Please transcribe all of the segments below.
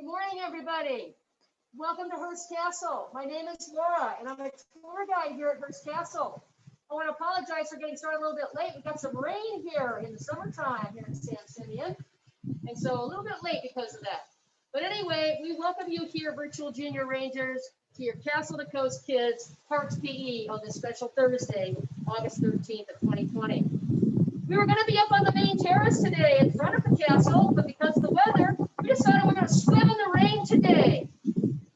Good morning, everybody. Welcome to Hearst Castle. My name is Laura, and I'm a tour guide here at Hearst Castle. I want to apologize for getting started a little bit late. We've got some rain here in the summertime here in San Simeon, and so a little bit late because of that. But anyway, we welcome you here, Virtual Junior Rangers, to your Castle to Coast Kids Parks PE on this special Thursday, August 13th of 2020. We were going to be up on the main terrace today in front of the castle, but because of the weather, we decided we're going to swim in the rain today.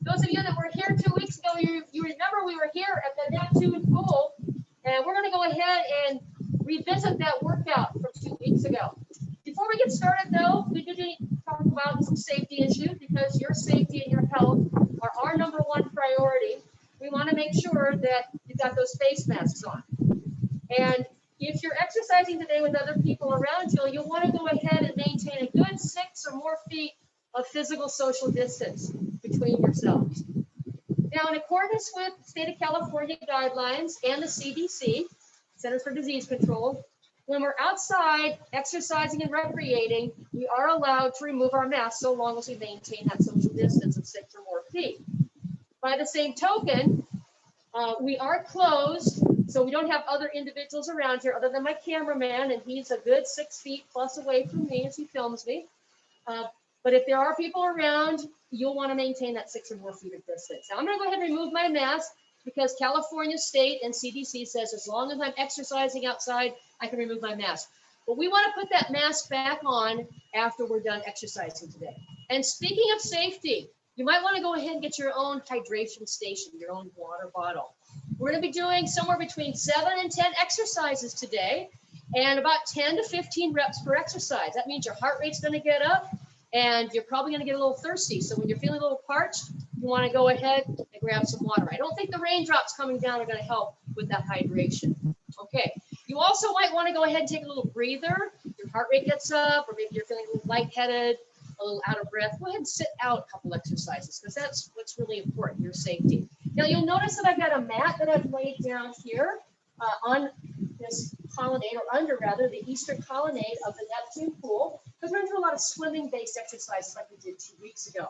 Those of you that were here 2 weeks ago, you remember we were here at the Neptune Pool, and we're going to go ahead and revisit that workout from 2 weeks ago. Before we get started, though, we do need to talk about some safety issues because your safety and your health are our number one priority. We want to make sure that you've got those face masks on. And if you're exercising today with other people around you, you'll want to go ahead and maintain a good 6 or more feet of physical social distance between yourselves. Now, in accordance with state of California guidelines and the CDC, Centers for Disease Control, when we're outside exercising and recreating, we are allowed to remove our masks so long as we maintain that social distance of 6 or more feet. By the same token, we are closed, so we don't have other individuals around here other than my cameraman, and he's a good 6 feet plus away from me as he films me. But if there are people around, you'll want to maintain that 6 or more feet of distance. Now, I'm going to go ahead and remove my mask because California State and CDC says as long as I'm exercising outside, I can remove my mask. But we want to put that mask back on after we're done exercising today. And speaking of safety, you might want to go ahead and get your own hydration station, your own water bottle. We're going to be doing somewhere between 7 and 10 exercises today and about 10 to 15 reps per exercise. That means your heart rate's going to get up and you're probably going to get a little thirsty. So when you're feeling a little parched, you want to go ahead and grab some water. I don't think the raindrops coming down are going to help with that hydration. Okay. You also might want to go ahead and take a little breather. Your heart rate gets up, or maybe you're feeling a little lightheaded, a little out of breath. Go ahead and sit out a couple exercises because that's what's really important, your safety. Now you'll notice that I've got a mat that I've laid down here on this colonnade, or under rather, the eastern colonnade of the Neptune Pool, because we're going to do a lot of swimming-based exercises like we did 2 weeks ago.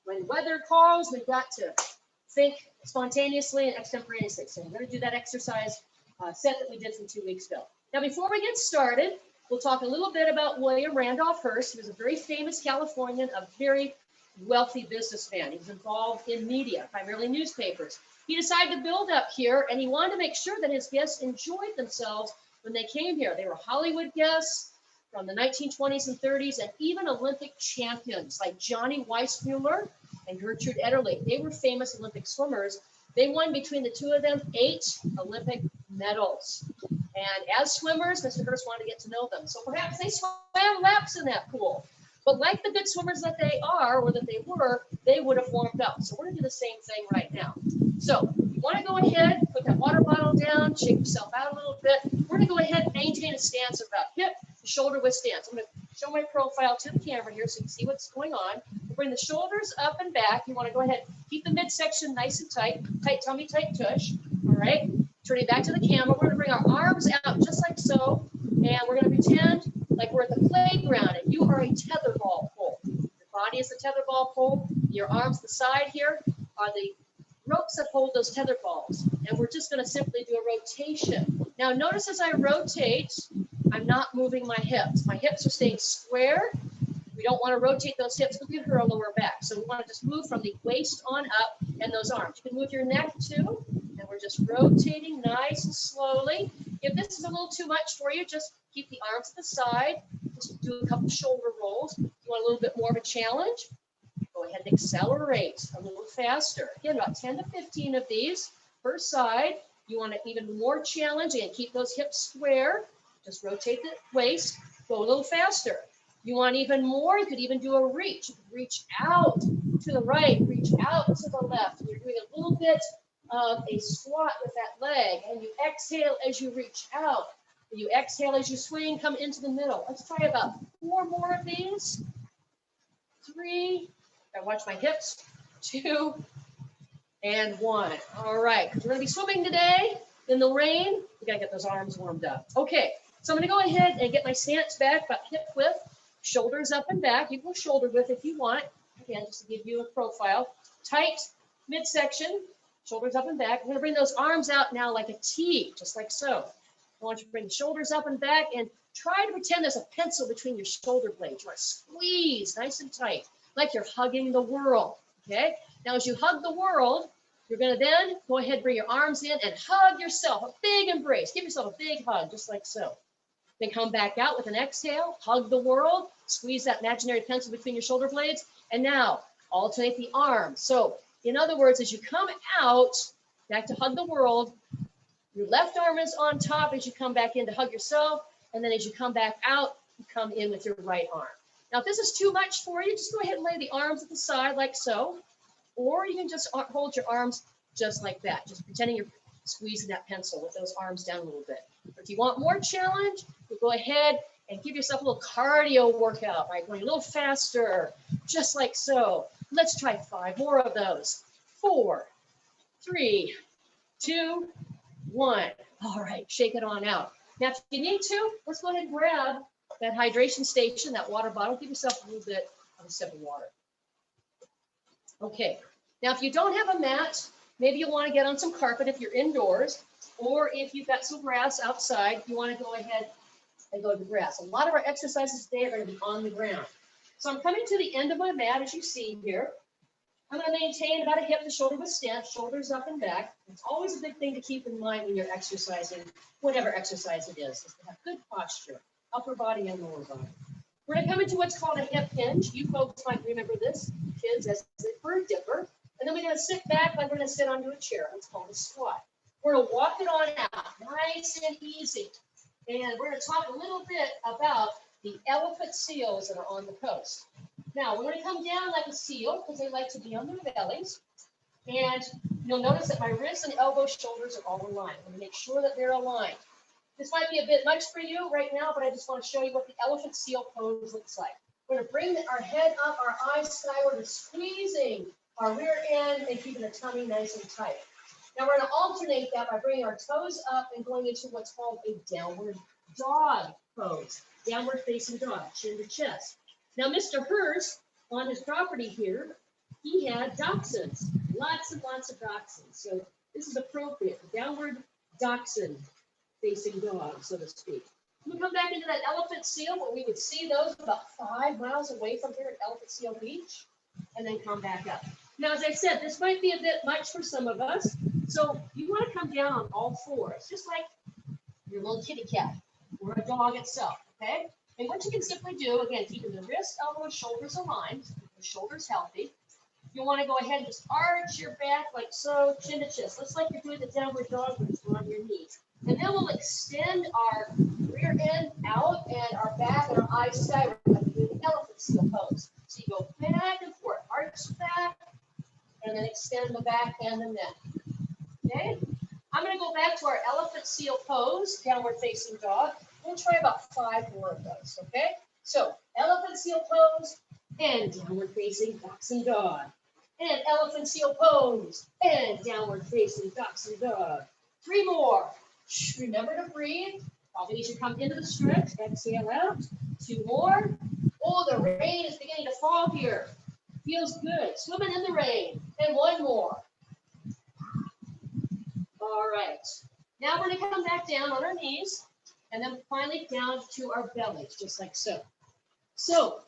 When weather calls, we've got to think spontaneously and extemporaneously. So we're going to do that exercise set that we did from 2 weeks ago. Now, before we get started, we'll talk a little bit about William Randolph Hearst. He was a very famous Californian, a very wealthy businessman. He was involved in media, primarily newspapers. He decided to build up here, and he wanted to make sure that his guests enjoyed themselves when they came here. They were Hollywood guests from the 1920s and 30s, and even Olympic champions like Johnny Weissmuller and Gertrude Ederle. They were famous Olympic swimmers. They won between the two of them 8 Olympic medals. And as swimmers, Mr. Hearst wanted to get to know them. So perhaps they swam laps in that pool. But like the good swimmers that they are, or that they were, they would have warmed up. So we're going to do the same thing right now. So you want to go ahead, put that water bottle down, shake yourself out a little bit. We're going to go ahead and maintain a stance of about hip to shoulder width stance. I'm going to show my profile to the camera here so you can see what's going on. We'll bring the shoulders up and back. You want to go ahead, keep the midsection nice and tight, tight tummy, tight tush. All right. Turning back to the camera, we're going to bring our arms out just like so, and we're going to pretend like we're at the playground and you are a tetherball pole. Your body is the tetherball pole. Your arms to the side here are the ropes that hold those tether balls, and we're just going to simply do a rotation. Now, notice as I rotate, I'm not moving my hips. My hips are staying square. We don't want to rotate those hips because we hurt our lower back. So we want to just move from the waist on up and those arms. You can move your neck too. And we're just rotating nice and slowly. If this is a little too much for you, just keep the arms to the side. Just do a couple shoulder rolls. If you want a little bit more of a challenge, go ahead and accelerate a little faster. Again, about 10 to 15 of these per side. You want an even more challenge and keep those hips square. Just rotate the waist. Go a little faster. You want even more, you could even do a reach. You could reach out to the right, reach out to the left. And you're doing a little bit of a squat with that leg, and you exhale as you reach out. You exhale as you swing, come into the middle. Let's try about 4 more of these. 3, I watch my hips, 2, and 1. All right, because we're going to be swimming today in the rain. We got to get those arms warmed up. Okay, so I'm going to go ahead and get my stance back about hip width, shoulders up and back. You can go shoulder width if you want. again, just to give you a profile. Tight midsection, shoulders up and back. We're going to bring those arms out now like a T, just like so. I want you to bring the shoulders up and back and try to pretend there's a pencil between your shoulder blades. You want to squeeze nice and tight, like you're hugging the world, okay? Now, as you hug the world, you're going to then go ahead and bring your arms in and hug yourself, a big embrace. Give yourself a big hug, just like so. Then come back out with an exhale, hug the world, squeeze that imaginary pencil between your shoulder blades, and now alternate the arms. So, in other words, as you come out, back to hug the world, your left arm is on top as you come back in to hug yourself, and then as you come back out, you come in with your right arm. Now, if this is too much for you, just go ahead and lay the arms at the side like so, or you can just hold your arms just like that, just pretending you're squeezing that pencil with those arms down a little bit. If you want more challenge, you go ahead and give yourself a little cardio workout, right? Going a little faster, just like so. Let's try 5 more of those. 4, 3, 2, 1. All right, shake it on out. Now, if you need to, let's go ahead and grab that hydration station, that water bottle. Give yourself a little bit of a sip of water. Okay, now if you don't have a mat, maybe you want to get on some carpet if you're indoors, or if you've got some grass outside, you want to go ahead and go to the grass. A lot of our exercises today are going to be on the ground. So I'm coming to the end of my mat, as you see here. I'm going to maintain about a hip to shoulder width stance, shoulders up and back. It's always a big thing to keep in mind when you're exercising, whatever exercise it is to have good posture, upper body and lower body. We're going to come into what's called a hip hinge. You folks might remember this, kids, as a bird dipper. And then we're going to sit back like we're going to sit onto a chair. It's called a squat. We're going to walk it on out, nice and easy. And we're going to talk a little bit about the elephant seals that are on the coast. Now, we're going to come down like a seal because they like to be on their bellies. And you'll notice that my wrists and elbows, shoulders are all aligned. I'm going to make sure that they're aligned. This might be a bit much for you right now, but I just want to show you what the elephant seal pose looks like. We're going to bring our head up, our eyes skyward, and squeezing our rear end and keeping the tummy nice and tight. Now we're going to alternate that by bringing our toes up and going into what's called a downward dog pose. Downward facing dog, chin to chest. Now Mr. Hearst, on his property here, he had dachshunds, lots and lots of dachshunds. So this is appropriate, downward dachshund facing dog, so to speak. We'll come back into that elephant seal where we would see those about 5 miles away from here at Elephant Seal Beach, and then come back up. Now, as I said, this might be a bit much for some of us, so you want to come down on all fours, just like your little kitty cat or a dog itself, okay? And what you can simply do, again, keeping the wrists, elbows, shoulders aligned, the shoulders healthy. You want to go ahead and just arch your back like so, chin to chest. Looks like you're doing the downward dog, but it's on your knees. And then we'll extend our rear end out and our back and our eyes skyward like we do the elephant seal pose. So you go back and forth, arch the back, and then extend the back and the neck. Okay? I'm going to go back to our elephant seal pose, downward facing dog. We'll try about 5 more of those, okay? So, elephant seal pose and downward facing dachshund dog. And elephant seal pose and downward facing dachshund dog. 3 more. Remember to breathe. Probably as you come into the stretch, exhale out. 2 more. Oh, the rain is beginning to fall here. Feels good. Swimming in the rain. And 1 more. All right. Now we're going to come back down on our knees and then finally down to our bellies, just like so. So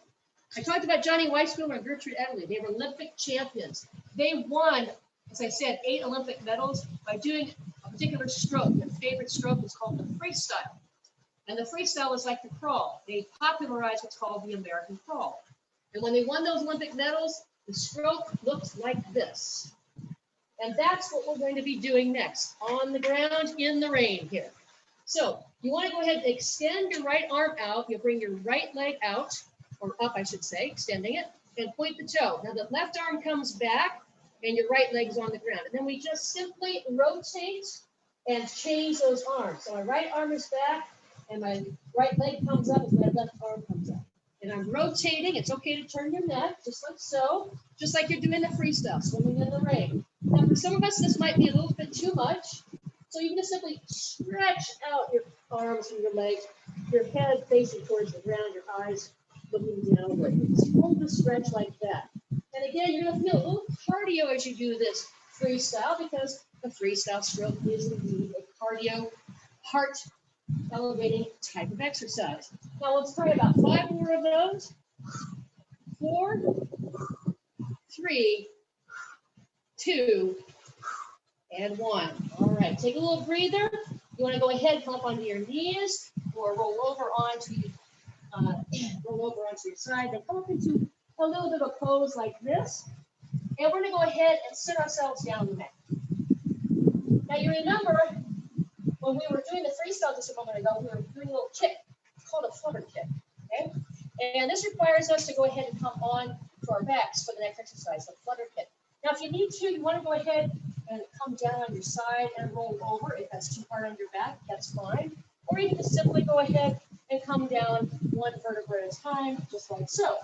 I talked about Johnny Weissmuller and Gertrude Ederle. They were Olympic champions. They won, as I said, 8 Olympic medals by doing a particular stroke. Their favorite stroke was called the freestyle. And the freestyle is like the crawl. They popularized what's called the American crawl. And when they won those Olympic medals, the stroke looked like this. And that's what we're going to be doing next, on the ground in the rain here. So you want to go ahead and extend your right arm out. You'll bring your right leg out, or up, I should say, extending it, and point the toe. Now the left arm comes back, and your right leg is on the ground. And then we just simply rotate and change those arms. So my right arm is back, and my right leg comes up as my left arm comes up. And I'm rotating. It's okay to turn your neck, just like so, just like you're doing the freestyle, swimming in the rain. Now, for some of us, this might be a little bit too much. So you can just simply stretch out your arms and your legs, your head facing towards the ground, your eyes looking downward. Just hold the stretch like that. And again, you're going to feel a little cardio as you do this freestyle because the freestyle stroke is indeed a cardio, heart elevating type of exercise. Now let's try about 5 more of those. 4, 3, 2, and 1. All right, take a little breather. You want to go ahead, come up onto your knees, or roll over onto your side. Then come up into a little bit of a pose like this. And we're going to go ahead and sit ourselves down on the mat. Now you remember when we were doing the freestyle just a moment ago, we were doing a little kick. It's called a flutter kick. Okay? And this requires us to go ahead and come on to our backs for the next exercise, the flutter kick. Now if you need to, you want to go ahead and come down on your side and roll over. If that's too hard on your back, that's fine. Or you can just simply go ahead and come down one vertebra at a time, just like so.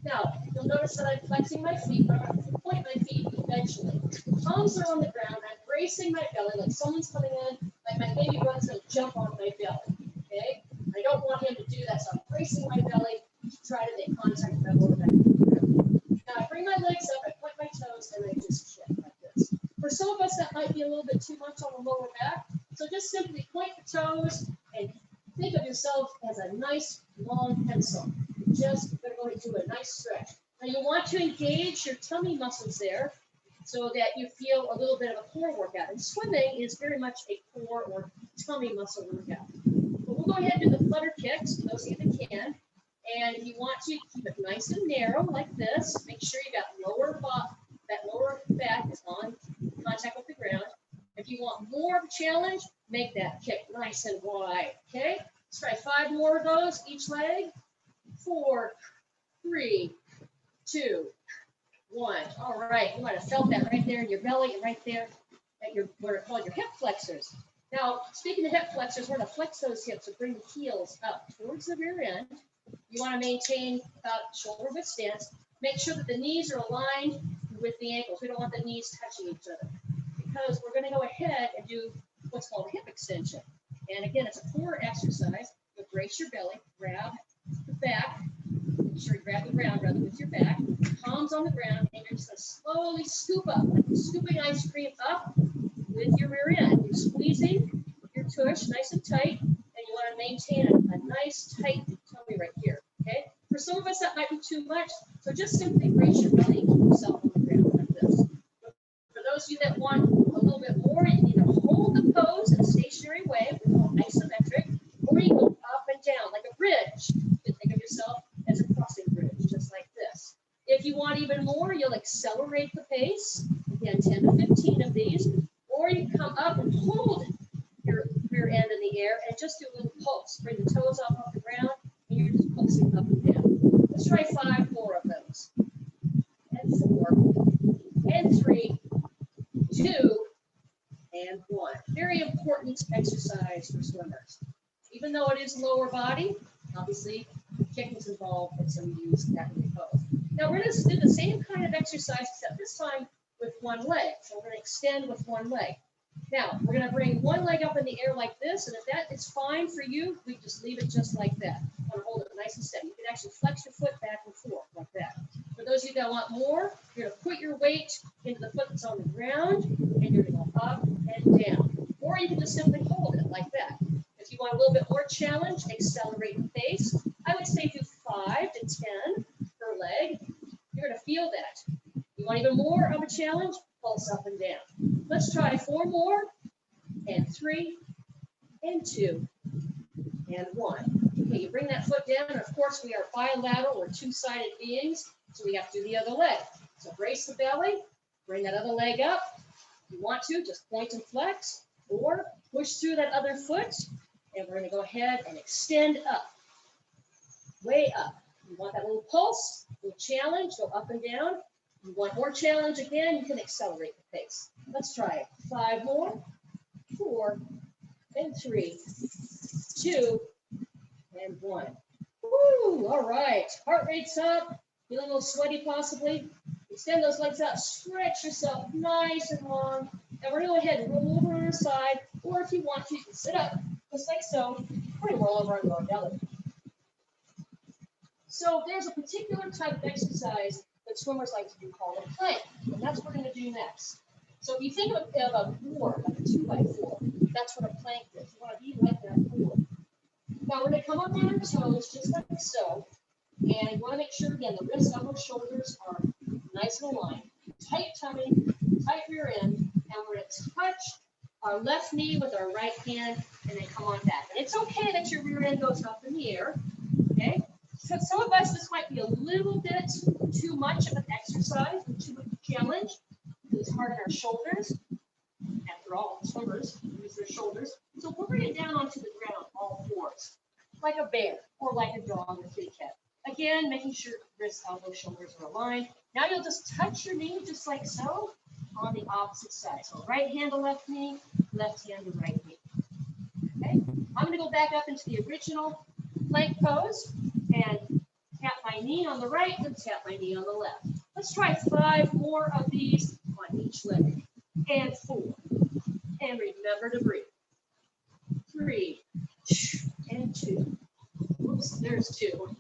Now, you'll notice that I'm flexing my feet, but I'm going to point my feet eventually. Palms are on the ground. I'm bracing my belly like someone's coming in, like my baby brother's going to jump on my belly. Okay? I don't want him to do that, so I'm bracing my belly to try to make contact with my lower back. Now, I bring my legs up, I point my toes, and I just kick like this. For some of us, that might be a little bit too much on the lower back, so just simply point the toes and think of yourself as a nice long pencil. Just going to do a nice stretch. Now you want to engage your tummy muscles there so that you feel a little bit of a core workout. And swimming is very much a core or tummy muscle workout. But we'll go ahead and do the flutter kicks, for those of you that can. And if you want to, keep it nice and narrow like this. Make sure you got that lower back is on contact with the ground. If you want more of a challenge, make that kick nice and wide. Okay? Let's try 5 more of those, each leg. 4, 3, 2, 1. All right, you might have felt that right there in your belly and right there at your what are called your hip flexors. Now, speaking of hip flexors, we're going to flex those hips and bring the heels up towards the rear end. You want to maintain about shoulder width stance. Make sure that the knees are aligned with the ankles. We don't want the knees touching each other because we're going to go ahead and do what's called a hip extension. And again, it's a core exercise. You'll brace your belly, grab the back, make sure you grab the ground rather with your back, palms on the ground, and you're just going to slowly scoop up, like you're scooping ice cream up with your rear end. You're squeezing your tush nice and tight, and you want to maintain a nice tight tummy right here, okay? For some of us, that might be too much, so just simply brace your belly and keep yourself on the ground like this. But for those of you that want a little bit more, you can either hold the pose in a stationary way, we call it isometric, or you go up and down like a bridge. You think of yourself as a crossing bridge, just like this. If you want even more, you'll accelerate the pace. Again, 10 to 15 of these. Or you come up and hold your rear end in the air and just do a little pulse. Bring the toes up off the ground, and you're just pulsing up and down. Let's try 5 more of those. And 4, and 3, 2, and 1. Very important exercise for swimmers. Even though it is lower body, obviously, kicking is involved and some use that we pose. Now, we're going to do the same kind of exercise, except this time with one leg. So we're going to extend with one leg. Now, we're going to bring one leg up in the air like this, and if that is fine for you, we just leave it just like that. I want to hold it nice and steady. You can actually flex your foot back and forth like that. For those of you that want more, you're going to put your weight into the foot that's on the ground, and you're going to go up and down. Or you can just simply hold it like that. If you want a little bit more challenge, accelerate the pace. I would say do 5 to 10 per leg. You're going to feel that. You want even more of a challenge? Pulse up and down. Let's try 4 more, and 3, and 2, and 1. Okay, you bring that foot down, and of course we are bilateral or 2-sided beings, so we have to do the other leg. So brace the belly, bring that other leg up. If you want to, just point and flex, or push through that other foot, and we're going to go ahead and extend up, way up. You want that little pulse, little challenge, go up and down. You want more challenge again, you can accelerate the pace. Let's try it. 5 more, 4, and 3, 2, and 1. Woo, all right. Heart rate's up, feeling a little sweaty possibly. Extend those legs out, stretch yourself nice and long. And we're going to go ahead and roll over on our side, or if you want to, you can sit up, just like so, or roll over onto our belly. So there's a particular type of exercise that swimmers like to do called a plank, and that's what we're going to do next. So if you think of a board, like a 2x4, that's what a plank is. You want to be like that board. Now we're going to come up on our toes just like so, and you want to make sure, again, the wrists, elbows, shoulders are nice and aligned. Tight tummy, tight rear end, and we're going to touch our left knee with our right hand, and then come on back. And it's okay that your rear end goes up in the air, okay? So some of us, this might be a little bit too much of an exercise, too much challenge. It's hard on our shoulders. After all, swimmers use their shoulders. So we'll bring it down onto the ground, all fours, like a bear or like a dog or kitty cat. Again, making sure wrists, elbows, shoulders are aligned. Now you'll just touch your knee just like so on the opposite side. So right hand to left knee, left hand to right knee. Okay, I'm going to go back up into the original plank pose and tap my knee on the right and tap my knee on the left. Let's try 5 more of these on each leg. And 4. And remember to breathe. 3 and 2. Oops, there's 2.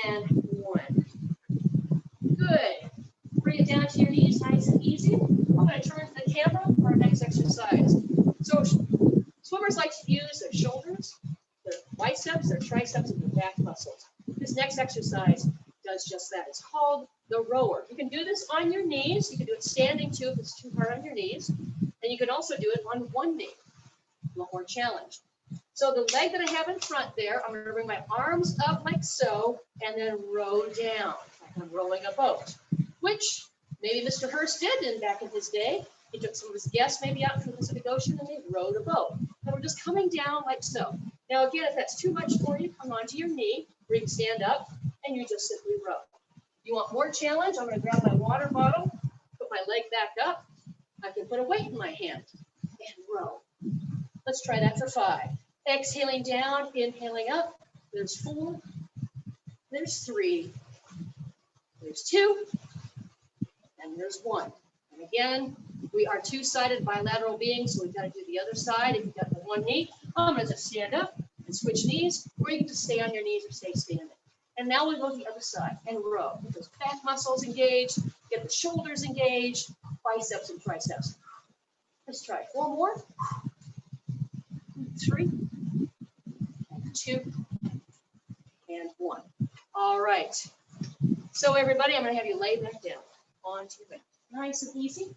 And 1. Good. Bring it down to your knees nice and easy. I'm going to turn to the camera for our next exercise. So swimmers like to use their shoulders, their biceps, their triceps, and their back muscles. This next exercise does just that. It's called the rower. You can do this on your knees. You can do it standing too if it's too hard on your knees. And you can also do it on one knee. A little more challenge. So the leg that I have in front there, I'm going to bring my arms up like so and then row down like I'm rowing a boat, which maybe Mr. Hearst did back in his day. He took some of his guests maybe out to the Pacific Ocean and they rowed a boat. And we're just coming down like so. Now again, if that's too much for you, come onto your knee, stand up, and you just simply row. If you want more challenge, I'm going to grab my water bottle, put my leg back up. I can put a weight in my hand and row. Let's try that for 5. Exhaling down, inhaling up. There's 4. There's 3. There's 2. And there's 1. And again, we are 2-sided bilateral beings, so we've got to do the other side. If you've got the one knee, I'm going to just stand up and switch knees, or you can just stay on your knees or stay standing. And now we go to the other side and row. Get those back muscles engaged, get the shoulders engaged, biceps and triceps. Let's try 4 more. 3, 2, and 1. All right. So everybody, I'm going to have you lay back down onto your back. Nice and easy.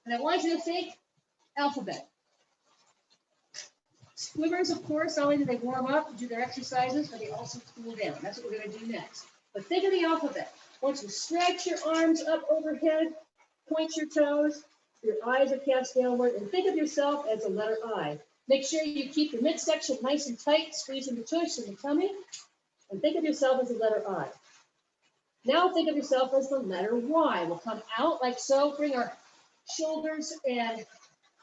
And I want you to think alphabet. Swimmers, of course, not only do they warm up, do their exercises, but they also cool down. That's what we're going to do next. But think of the alphabet. Once you stretch your arms up overhead, point your toes, your eyes are cast downward, and think of yourself as a letter I. Make sure you keep your midsection nice and tight, squeezing the tush and the tummy, and think of yourself as a letter I. Now think of yourself as the letter Y. We'll come out like so, bring our shoulders and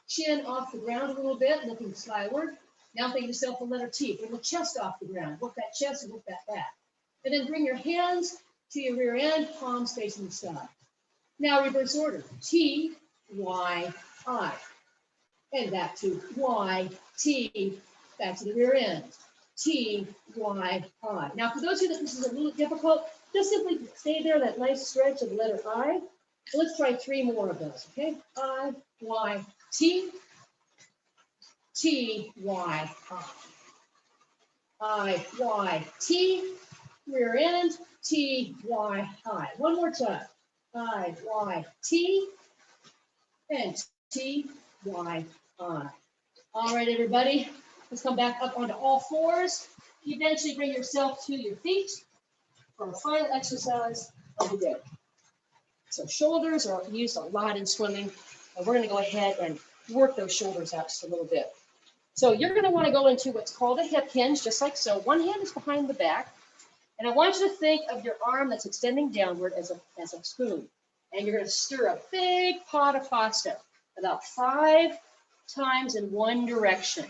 chin off the ground a little bit, looking skyward. Now think of yourself the letter T. Bring the chest off the ground. Work that chest and work that back. And then bring your hands to your rear end, palms facing the sky. Now reverse order. T, Y, I. And back to Y, T, back to the rear end. T, Y, I. Now for those of you that this is a little difficult, just simply stay there, that nice stretch of the letter I. So let's try 3 more of those, okay? I, Y, T, T, Y, I, Y, T, rear end, T, Y, I. One more time. I, Y, T, and T, Y, I. All right, everybody, let's come back up onto all fours. Eventually bring yourself to your feet for a final exercise of the day. So shoulders are used a lot in swimming, and we're going to go ahead and work those shoulders out just a little bit. So you're going to want to go into what's called a hip hinge, just like so. One hand is behind the back, and I want you to think of your arm that's extending downward as a spoon, and you're going to stir a big pot of pasta about 5 times in one direction,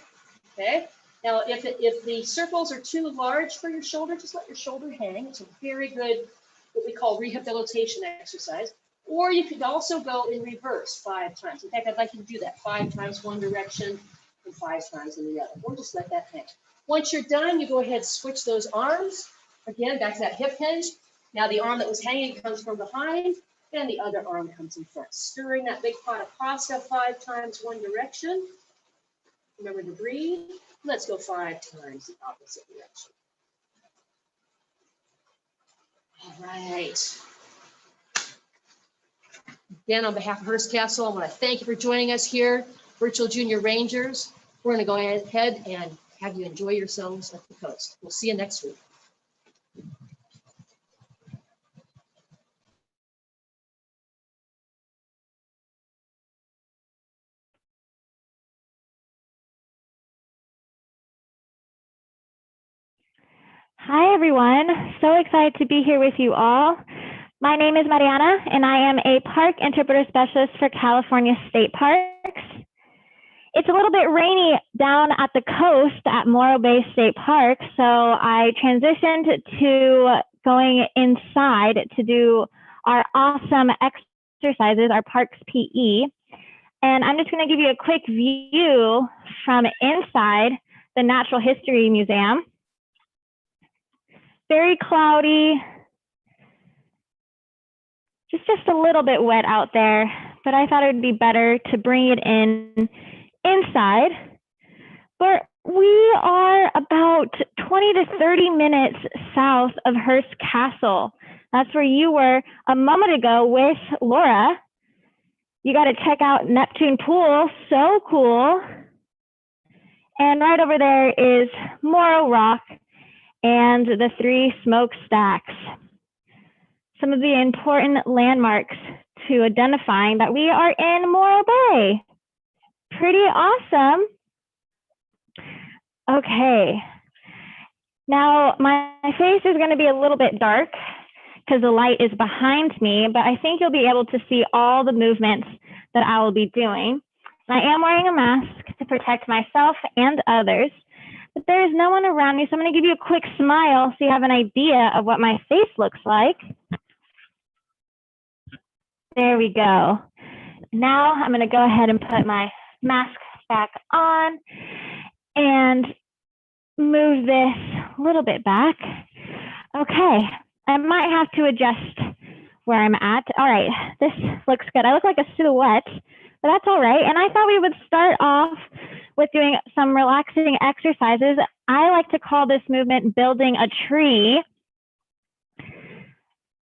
okay? Now, if the circles are too large for your shoulder, just let your shoulder hang. It's a very good, what we call rehabilitation exercise. Or you could also go in reverse 5 times. In fact, I'd like you to do that 5 times one direction, and 5 times in the other. We'll just let that hang. Once you're done, you go ahead, switch those arms. Again, back to that hip hinge. Now the arm that was hanging comes from behind, and the other arm comes in front. Stirring that big pot of pasta 5 times one direction. Remember to breathe. Let's go 5 times the opposite direction. All right. Again, on behalf of Hearst Castle, I want to thank you for joining us here, Virtual Junior Rangers. We're going to go ahead and have you enjoy yourselves at the coast. We'll see you next week. Hi, everyone. So excited to be here with you all. My name is Mariana, and I am a park interpreter specialist for California State Parks. It's a little bit rainy down at the coast at Morro Bay State Park, so I transitioned to going inside to do our awesome exercises, our parks PE. And I'm just going to give you a quick view from inside the Natural History Museum. Very cloudy, just a little bit wet out there, but I thought it would be better to bring it in inside. But we are about 20 to 30 minutes south of Hearst Castle. That's where you were a moment ago with Laura. You got to check out Neptune Pool, so cool. And right over there is Morro Rock and the 3 smokestacks. Some of the important landmarks to identifying that we are in Morro Bay. Pretty awesome. Okay. Now, my face is going to be a little bit dark because the light is behind me, but I think you'll be able to see all the movements that I will be doing. I am wearing a mask to protect myself and others, but there is no one around me, so I'm going to give you a quick smile so you have an idea of what my face looks like. There we go. Now I'm going to go ahead and put my mask back on and move this a little bit back. Okay, I might have to adjust where I'm at. All right, this looks good. I look like a silhouette, but that's all right. And I thought we would start off with doing some relaxing exercises. I like to call this movement building a tree.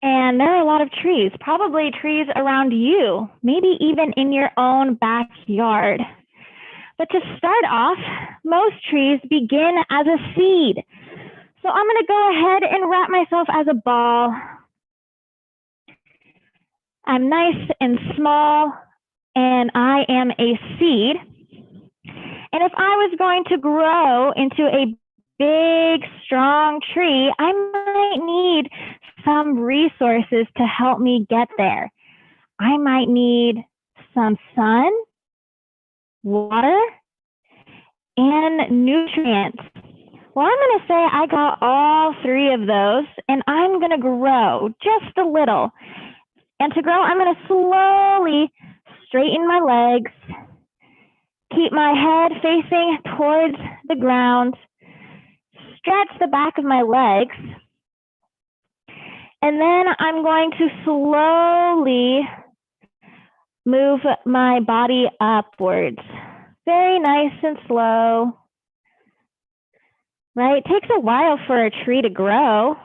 And there are a lot of trees, probably trees around you, maybe even in your own backyard. But to start off, most trees begin as a seed. So I'm going to go ahead and wrap myself as a ball. I'm nice and small, and I am a seed. And if I was going to grow into a big, strong tree, I might need some resources to help me get there. I might need some sun, water, and nutrients. Well, I'm going to say I got all 3 of those, and I'm going to grow just a little. And to grow, I'm going to slowly straighten my legs, keep my head facing towards the ground, stretch the back of my legs, and then I'm going to slowly move my body upwards. Very nice and slow. Right? It takes a while for a tree to grow.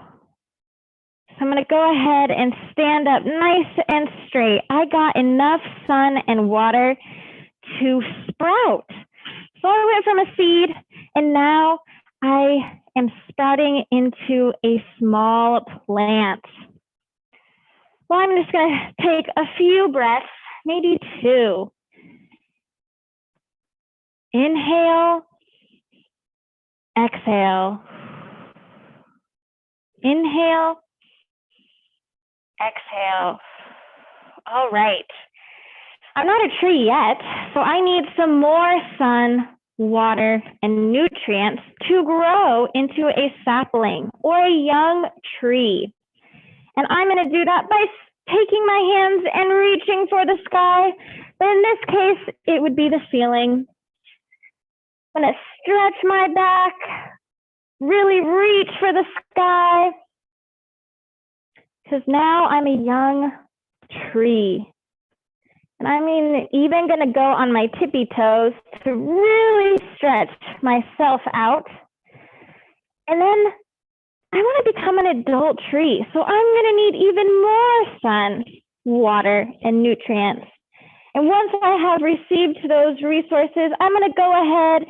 So I'm going to go ahead and stand up nice and straight. I got enough sun and water to sprout. So I went from a seed, and now I am sprouting into a small plant. Well, I'm just going to take a few breaths, maybe 2. Inhale, exhale. Inhale, exhale. All right. I'm not a tree yet, so I need some more sun, water, and nutrients to grow into a sapling or a young tree. And I'm going to do that by taking my hands and reaching for the sky. But in this case, it would be the ceiling. gonna stretch my back, really reach for the sky, because now I'm a young tree. And I'm even gonna go on my tippy toes to really stretch myself out. And then I want to become an adult tree. So I'm gonna need even more sun, water, and nutrients. And once I have received those resources, I'm gonna go ahead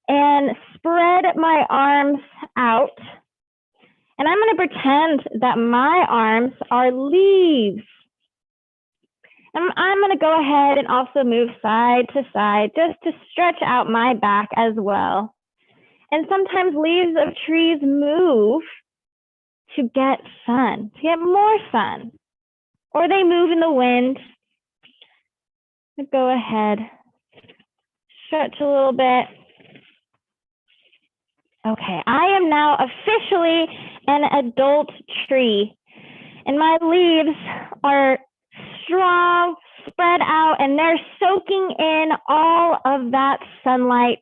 and spread my arms out. And I'm gonna pretend that my arms are leaves. And I'm gonna go ahead and also move side to side just to stretch out my back as well. And sometimes leaves of trees move to get sun, to get more sun, or they move in the wind. Go ahead, stretch a little bit. Okay, I am now officially an adult tree, and my leaves are strong, spread out, and they're soaking in all of that sunlight,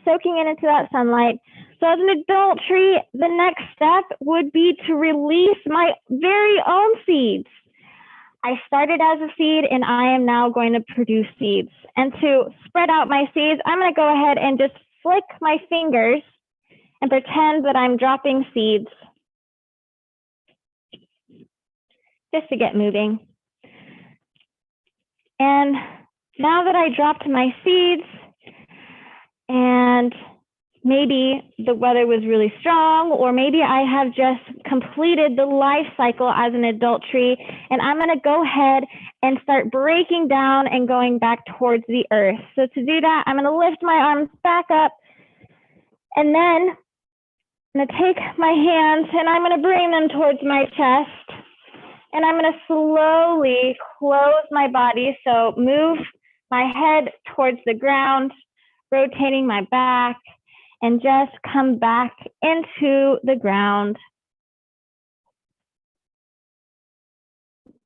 soaking into that sunlight. So as an adult tree, the next step would be to release my very own seeds. I started as a seed and I am now going to produce seeds. And to spread out my seeds, I'm going to go ahead and just flick my fingers and pretend that I'm dropping seeds just to get moving. And now that I dropped my seeds and maybe the weather was really strong, or maybe I have just completed the life cycle as an adult tree, and I'm going to go ahead and start breaking down and going back towards the earth. So to do that, I'm going to lift my arms back up, and then I'm going to take my hands and I'm going to bring them towards my chest, and I'm going to slowly close my body. So move my head towards the ground, rotating my back, and just come back into the ground.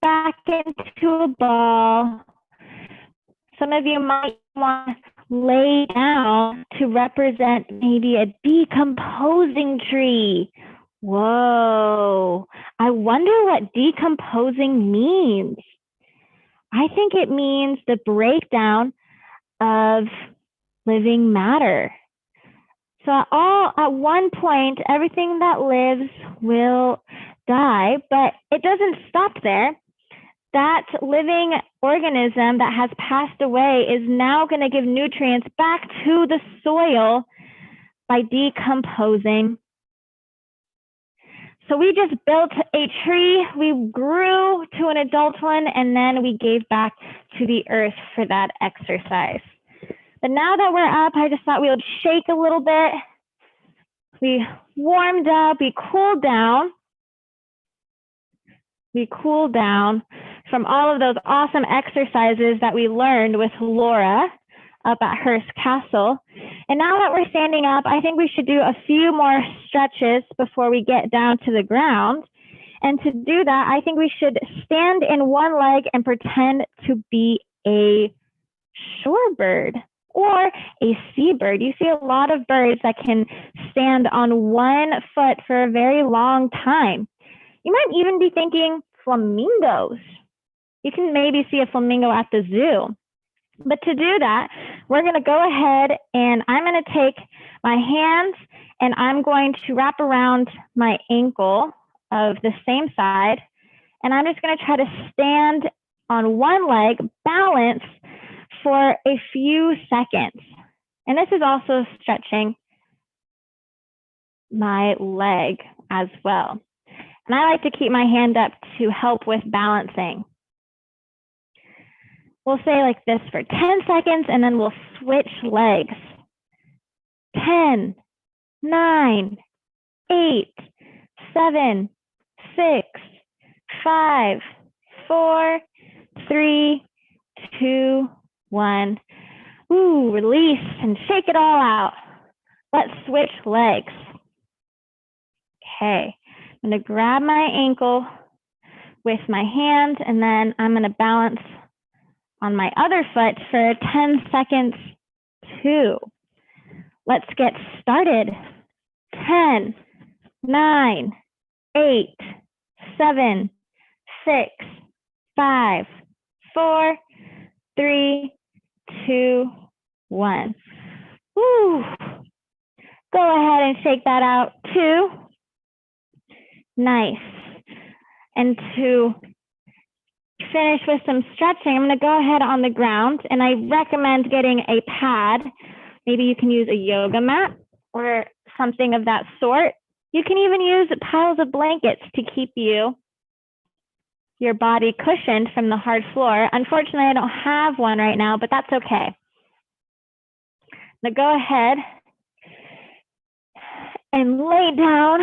Back into a ball. Some of you might want to lay down to represent maybe a decomposing tree. Whoa, I wonder what decomposing means. I think it means the breakdown of living matter. So at one point, everything that lives will die, but it doesn't stop there. That living organism that has passed away is now going to give nutrients back to the soil by decomposing. So we just built a tree, we grew to an adult one, and then we gave back to the earth for that exercise. But now that we're up, I just thought we would shake a little bit. We warmed up, we cooled down. We cooled down from all of those awesome exercises that we learned with Laura up at Hearst Castle. And now that we're standing up, I think we should do a few more stretches before we get down to the ground. And to do that, I think we should stand in one leg and pretend to be a shorebird or a seabird. You see a lot of birds that can stand on one foot for a very long time. You might even be thinking flamingos. You can maybe see a flamingo at the zoo. But to do that, we're going to go ahead and I'm going to take my hands and I'm going to wrap around my ankle of the same side. And I'm just going to try to stand on one leg, balance for a few seconds. And this is also stretching my leg as well. And I like to keep my hand up to help with balancing. We'll say like this for 10 seconds and then we'll switch legs. 10, 9, 8, 7, 6, 5, 4, 3, 2, 1. Ooh, release and shake it all out. Let's switch legs. Okay, I'm gonna grab my ankle with my hand and then I'm gonna balance on my other foot for 10 seconds too. Let's get started. 10, 9, 8, 7, 6, 5, 4, 3, 2, 1. Woo. Go ahead and shake that out. 2. Nice. And to finish with some stretching, I'm going to go ahead on the ground, and I recommend getting a pad. Maybe you can use a yoga mat or something of that sort. You can even use piles of blankets to keep your body cushioned from the hard floor. Unfortunately, I don't have one right now, but that's okay. Now go ahead and lay down.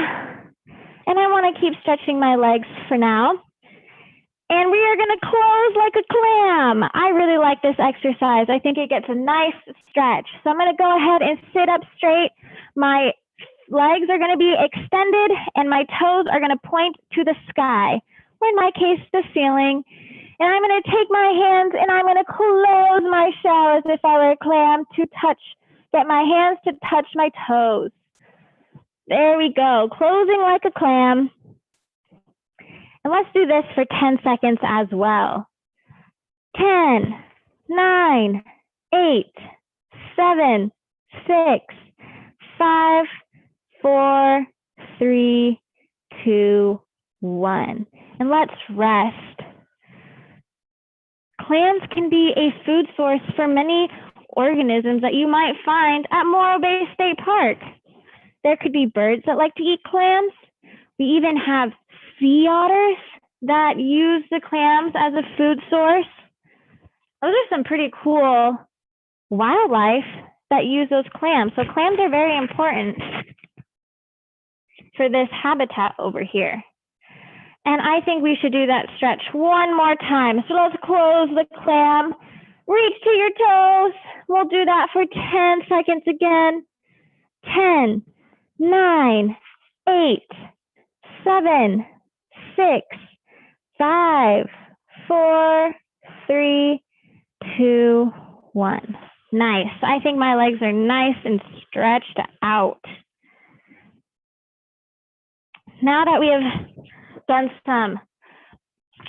And I want to keep stretching my legs for now. And we are going to close like a clam. I really like this exercise. I think it gets a nice stretch. So I'm going to go ahead and sit up straight. My legs are going to be extended and my toes are going to point to the sky, or in my case, the ceiling. And I'm going to take my hands and I'm going to close my shell as if I were a clam to get my hands to touch my toes. There we go, closing like a clam. And let's do this for 10 seconds as well. 10, 9, 8, 7, 6, 5, 4, 3, 2, 1. And let's rest. Clams can be a food source for many organisms that you might find at Morro Bay State Park. There could be birds that like to eat clams. We even have sea otters that use the clams as a food source. Those are some pretty cool wildlife that use those clams. So clams are very important for this habitat over here. And I think we should do that stretch one more time. So let's close the clam. Reach to your toes. We'll do that for 10 seconds again. 10, 9, 8, 7, 6, 5, 4, 3, 2, 1. Nice. I think my legs are nice and stretched out. Now that we have done some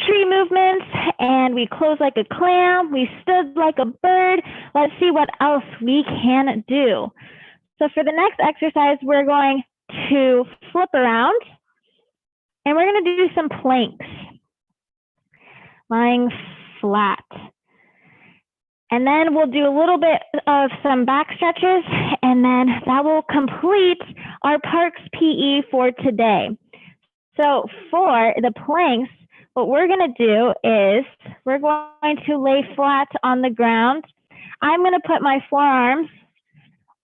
tree movements and we closed like a clam, we stood like a bird, let's see what else we can do. So for the next exercise, we're going to flip around and we're going to do some planks, lying flat. And then we'll do a little bit of some back stretches, and then that will complete our Parks PE for today. So for the planks, what we're going to do is we're going to lay flat on the ground. I'm going to put my forearms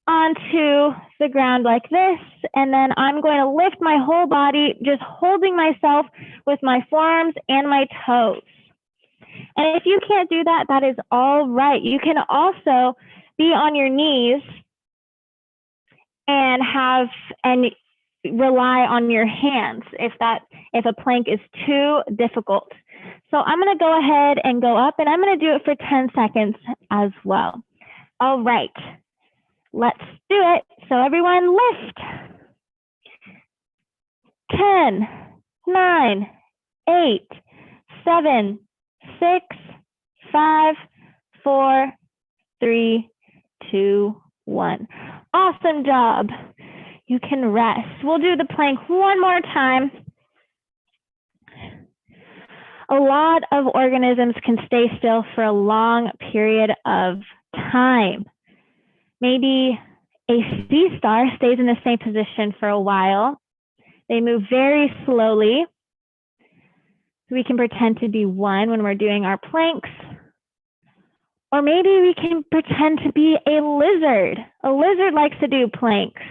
onto the ground like this, and then I'm going to lift my whole body, just holding myself with my forearms and my toes. And if you can't do that, that is all right. You can also be on your knees and rely on your hands if a plank is too difficult. So I'm going to go ahead and go up, and I'm going to do it for 10 seconds as well. All right, let's do it. So everyone lift. 10, 9, 8, 7, 6, 5, 4, 3, 2, 1. Awesome job. You can rest. We'll do the plank one more time. A lot of organisms can stay still for a long period of time. Maybe a sea star stays in the same position for a while. They move very slowly. We can pretend to be one when we're doing our planks. Or maybe we can pretend to be a lizard. A lizard likes to do planks.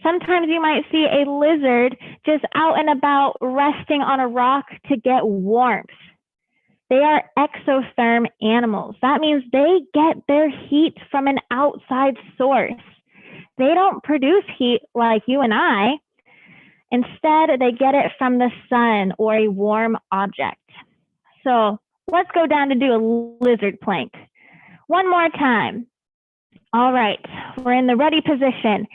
Sometimes you might see a lizard just out and about resting on a rock to get warmth. They are exotherm animals. That means they get their heat from an outside source. They don't produce heat like you and I. Instead, they get it from the sun or a warm object. So let's go down to do a lizard plank. One more time. All right, we're in the ready position.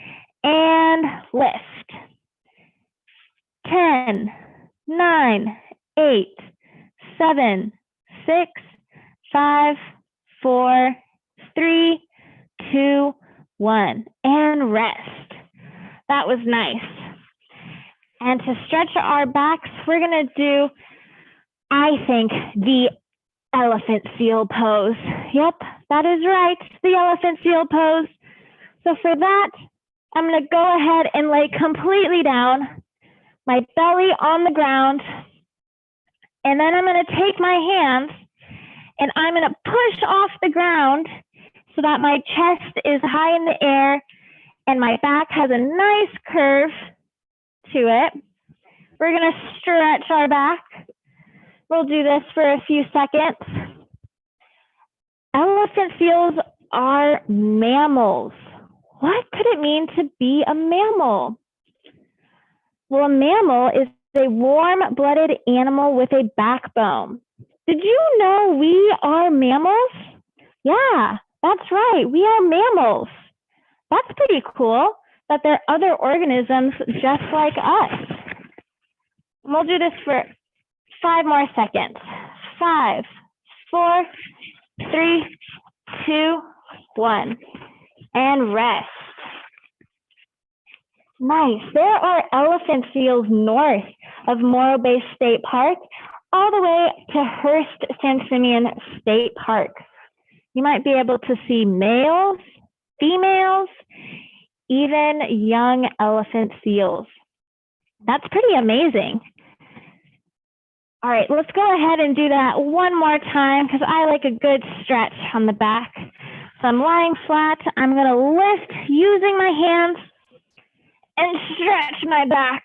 And lift. 10, 9, 8, 7, 6, 5, 4, 3, 2, 1. And rest. That was nice. And to stretch our backs, we're going to do, I think, the elephant seal pose. Yep, that is right, the elephant seal pose. So for that, I'm going to go ahead and lay completely down, my belly on the ground, and then I'm going to take my hands and I'm going to push off the ground so that my chest is high in the air and my back has a nice curve to it. We're going to stretch our back. We'll do this for a few seconds. Elephant seals are mammals. What could it mean to be a mammal? Well, a mammal is a warm-blooded animal with a backbone. Did you know we are mammals? Yeah, that's right. We are mammals. That's pretty cool that there are other organisms just like us. We'll do this for 5 more seconds. 5, 4, 3, 2, 1. And rest. Nice. There are elephant seals north of Morro Bay State Park, all the way to Hearst State Park. You might be able to see males, females, even young elephant seals. That's pretty amazing. All right, let's go ahead and do that one more time because I like a good stretch on the back. So I'm lying flat. I'm going to lift using my hands and stretch my back.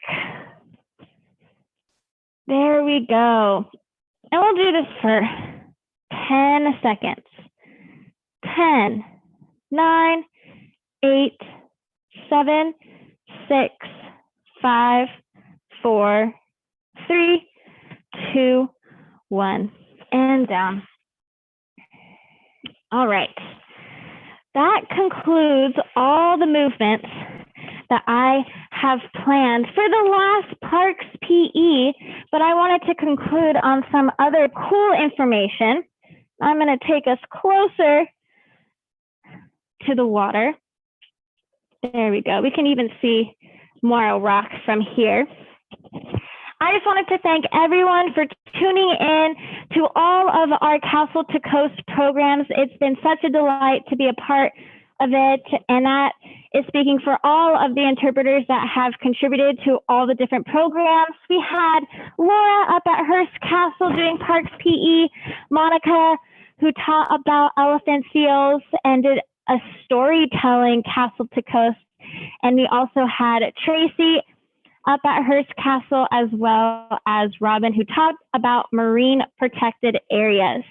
There we go. And we'll do this for 10 seconds. 10, 9, 8, 7, 6, 5, 4, 3, 2, 1, and down. All right. That concludes all the movements that I have planned for the last Parks PE, but I wanted to conclude on some other cool information. I'm going to take us closer to the water. There we go. We can even see Morro Rock from here. I just wanted to thank everyone for tuning in to all of our Castle to Coast programs. It's been such a delight to be a part of it, and that is speaking for all of the interpreters that have contributed to all the different programs. We had Laura up at Hearst Castle doing Parks PE, Monica, who taught about elephant seals and did a storytelling Castle to Coast, and we also had Tracy up at Hearst Castle, as well as Robin, who talked about marine protected areas.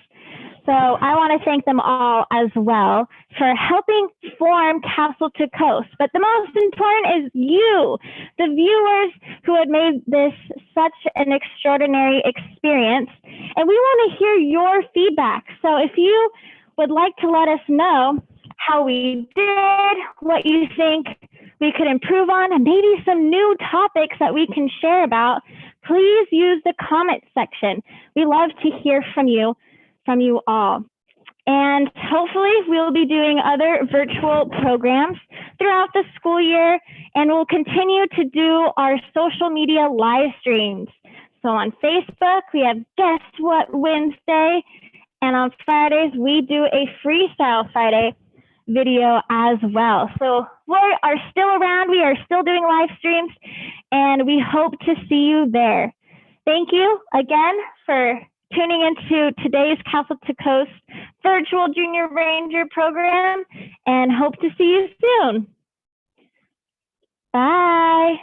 So I want to thank them all as well for helping form Castle to Coast. But the most important is you, the viewers who had made this such an extraordinary experience. And we want to hear your feedback. So if you would like to let us know how we did, what you think we could improve on, and maybe some new topics that we can share about, please use the comment section. We love to hear from you all. And hopefully we'll be doing other virtual programs throughout the school year, and we'll continue to do our social media live streams. So on Facebook, we have Guess What Wednesday, and on Fridays, we do a Freestyle Friday video as well. So we are still around, we are still doing live streams, and we hope to see you there. Thank you again for tuning into today's Castle to Coast Virtual Junior Ranger program, and hope to see you soon. Bye.